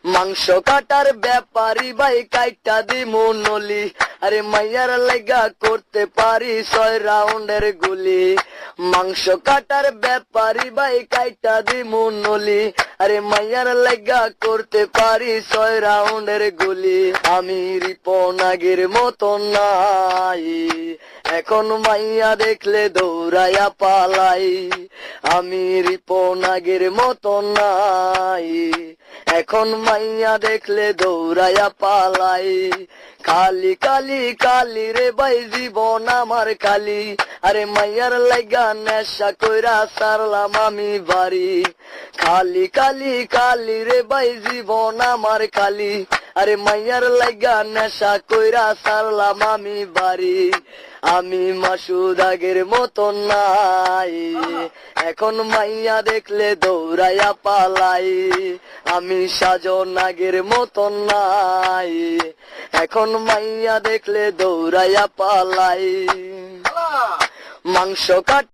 মাংস কাটার ব্যাপারী ভাই কাইটা দিমু নলি, আরে মাইয়ার লাগা করতে পারি 6 রাউন্ডের গুলি। মাংস কাটার ব্যাপারী ভাই কাইটা দিমু নলি, আরে মাইয়ার লাগা করতে পারি 6 রাউন্ডের গুলি। আমি রিপনাগের মতো নাই, এখন মাইয়া দেখলে দৌড়াইয়া পালাই। আমি রিপনাগের মতো নাই, এখন মাইয়া দেখলে দৌড়াইয়া পালাই। কালি কালি কালি রে ভাই জীবন আমার কালি, আরে মাইয়ার লাগা নেশা কইরা সারলাম আমি বাড়ি। খালি কালি কালি রে ভাই জীবন আমার কালি, আরে মাইয়ার লাগা নেশা কইরা সারলাম আমি বাড়ি। আমি মাসুদ আগের মতো নাই, এখন মাইয়া দেখলে দৌড়াইয়া পালাই। আমি সাজন আগের মতো নাই, এখন মাইয়া দেখলে দৌড়াইয়া পালাই। মাংস কাট